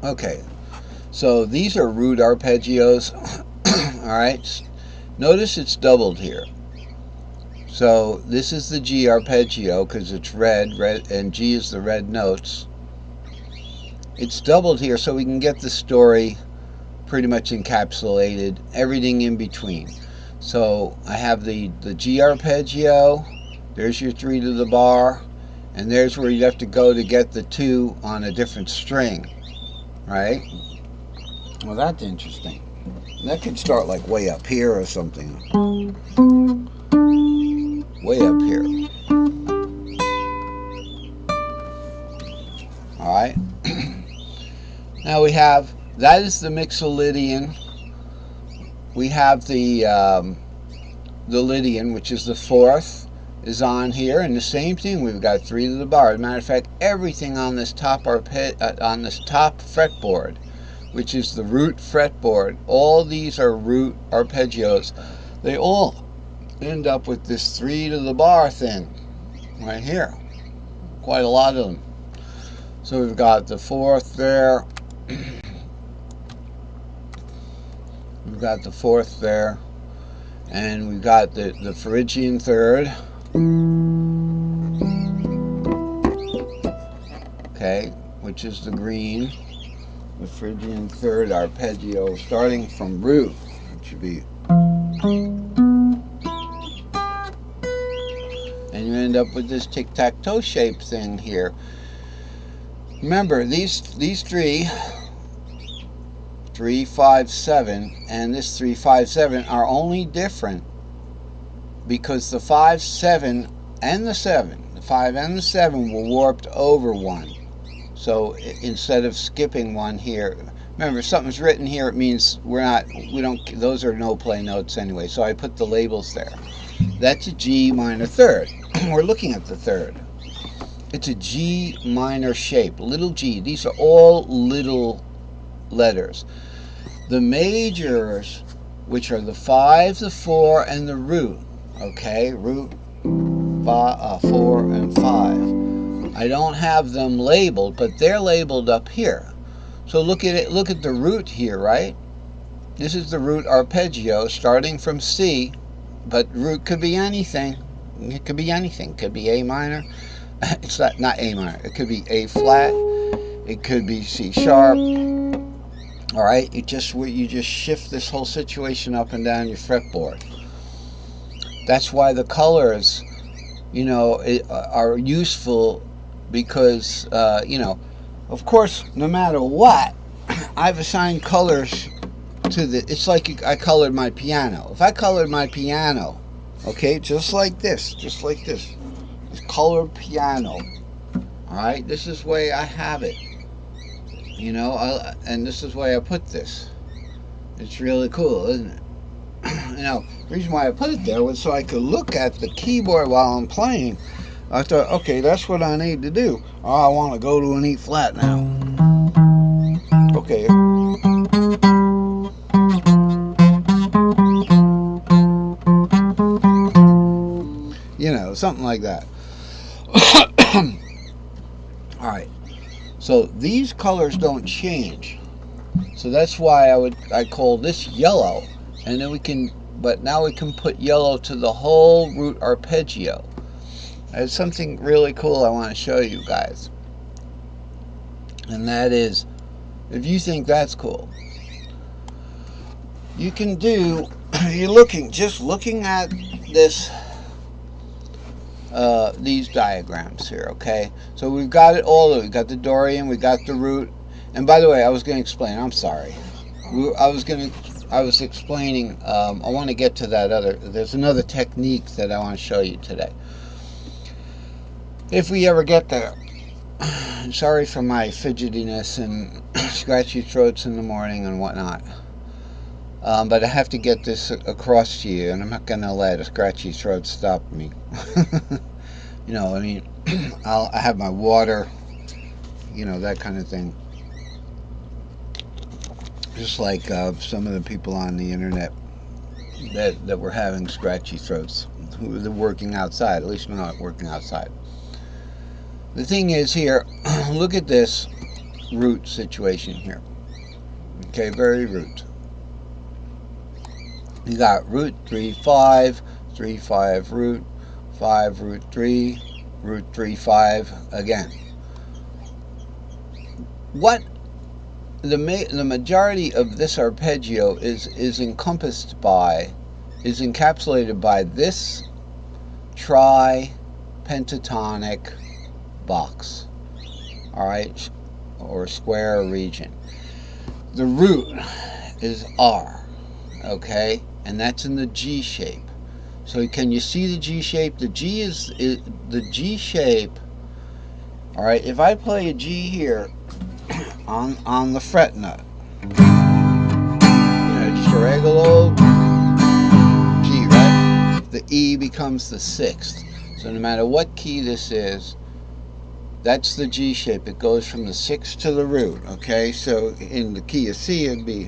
Okay, so these are root arpeggios. Alright, notice it's doubled here. So this is the G arpeggio because it's red, and G is the red notes. It's doubled here so we can get the story pretty much encapsulated, everything in between. So I have the G arpeggio, there's your 3 to the bar, and there's where you'd have to go to get the 2 on a different string, right? Well, that's interesting. That could start like way up here or something. Way up here. Alright. Now we have, that is the Mixolydian. We have the Lydian, which is the 4th, is on here, and the same thing. We've got 3 to the bar. As a matter of fact, everything on this top fretboard, which is the root fretboard, all these are root arpeggios. They all end up with this 3 to the bar thing right here. Quite a lot of them. So we've got the 4th there. We've got the 4th there, and we've got the Phrygian 3rd. Okay, which is the green. The Phrygian 3rd arpeggio, starting from root. It should be, and you end up with this tic-tac-toe shape thing here. Remember, these 3, 3, 5, 7, and this 3, 5, 7 are only different because the 5, 7, and the 7, the 5 and the 7 were warped over 1. So instead of skipping 1 here, remember, if something's written here, it means those are no play notes anyway. So I put the labels there. That's a G minor 3rd. We're looking at the 3rd. It's a G minor shape, little g. These are all little letters. The majors, which are the 5, the 4, and the root, okay, root 4 and 5. I don't have them labeled, but they're labeled up here. So look at it. Look at the root here, right? This is the root arpeggio starting from C, but root could be anything. It could be anything. It could be A minor. It's not A minor. It could be A flat. It could be C sharp. All right. You just shift this whole situation up and down your fretboard. That's why the colors, are useful because of course, no matter what, I've assigned colors to the. It's like I colored my piano. If I colored my piano, okay, just like this. It's colored piano. All right, this is the way I have it. And this is the way I put this. It's really cool, isn't it? The reason why I put it there was so I could look at the keyboard while I'm playing. I thought, okay, that's what I need to do. Oh, I want to go to an E flat now. Okay. Something like that. Alright, so these colors don't change. So that's why I call this yellow, and then now we can put yellow to the whole root arpeggio. There's something really cool I want to show you guys, and that is, if you think that's cool, you can do, just looking at this, these diagrams here, okay? So we've got it all. We've got the Dorian, we got the root, and by the way, I was going to explain. I'm sorry. I was explaining. I want to get to that other. There's another technique that I want to show you today. If we ever get there. Sorry for my fidgetiness and scratchy throats in the morning and whatnot. But I have to get this across to you, and I'm not going to let a scratchy throat stop me. I have my water, that kind of thing. Just like some of the people on the internet that were having scratchy throats, who were working outside. At least we're not working outside. The thing is here, look at this. root situation here. Okay, very root. You got root 3 5, 3 5 root, 5 root 3, root 3 5 again. What the majority of this arpeggio is encapsulated by this tri-pentatonic box, all right, or square region. The root is R, okay, and that's in the G shape. So can you see the G shape? The G is the G shape. All right, if I play a G here on the fret nut, just a regular G, right? The E becomes the sixth. So no matter what key this is, that's the G shape. It goes from the sixth to the root, okay? So in the key of C, it'd be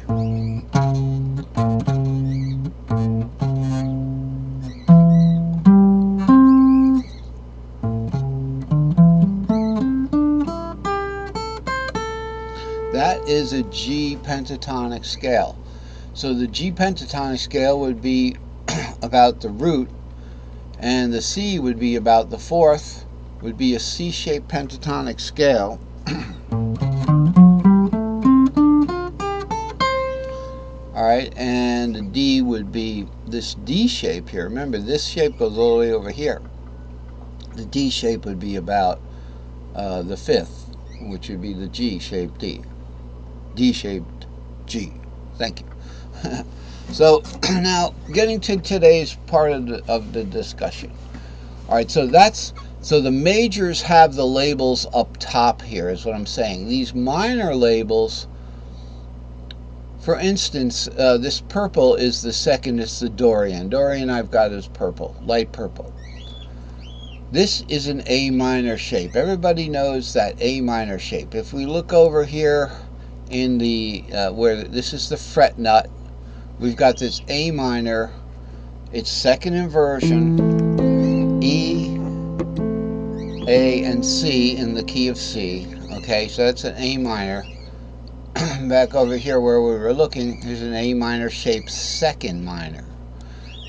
that is a G pentatonic scale. So the G pentatonic scale would be about the root, and the C would be about the fourth, would be a C-shaped pentatonic scale. All right, and the D would be this D shape here. Remember, this shape goes all the way over here. The D shape would be about the fifth, which would be the G-shaped D. D-shaped G. Thank you. So now getting to today's part of the discussion. All right, so the majors have the labels up top here, is what I'm saying. These minor labels, for instance, this purple is the second, it's the Dorian. Dorian I've got is purple, light purple. This is an A minor shape. Everybody knows that A minor shape. If we look over here in the, where this is the fret nut, we've got this A minor, it's second inversion, E, A, and C in the key of C. Okay, so that's an A minor. Back over here where we were looking, there's an A minor shaped second minor.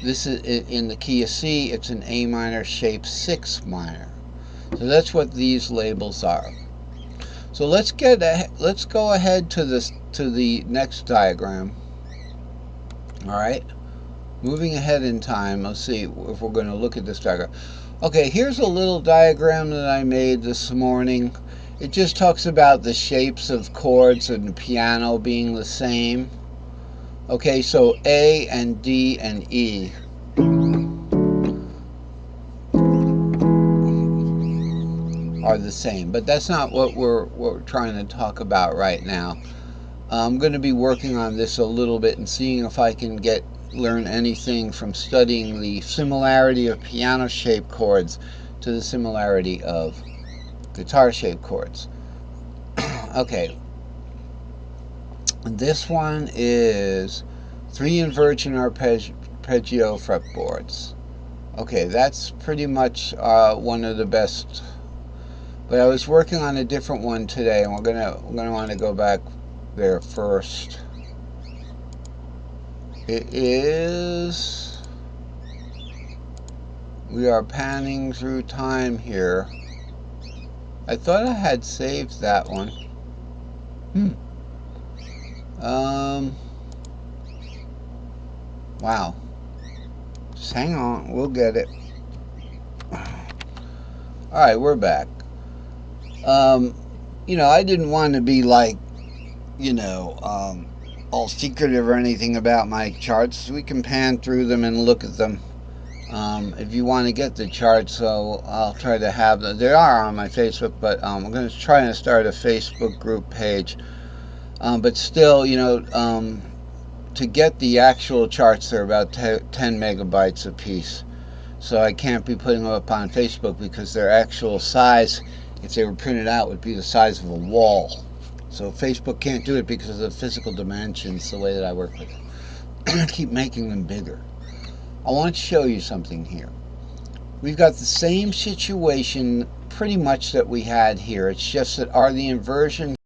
This is in the key of C, it's an A minor shaped sixth minor. So that's what these labels are. So let's go ahead to the next diagram. All right, moving ahead in time, let's see if we're going to look at this diagram. Okay, here's a little diagram that I made this morning. It just talks about the shapes of chords and the piano being the same. Okay, so A and D and E are the same, but that's not what we're trying to talk about right now. I'm going to be working on this a little bit and seeing if I can learn anything from studying the similarity of piano-shaped chords to the similarity of guitar-shaped chords. Okay, this one is 3 Inversion Arpeggio Fretboards. Okay, that's pretty much one of the best. But I was working on a different one today, and we're gonna want to go back there first. It is, we are panning through time here. I thought I had saved that one. Wow. Just hang on, we'll get it. Alright, we're back. You know, I didn't want to be like, you know, all secretive or anything about my charts. We can pan through them and look at them. If you want to get the charts, so I'll try to have them. They are on my Facebook, but I'm going to try and start a Facebook group page. But still, you know, to get the actual charts, they're about 10 megabytes a piece. So I can't be putting them up on Facebook because their actual size, if they were printed out, would be the size of a wall. So Facebook can't do it because of the physical dimensions, the way that I work with it. I keep making them bigger. I want to show you something here. We've got the same situation pretty much that we had here. It's just that the inversion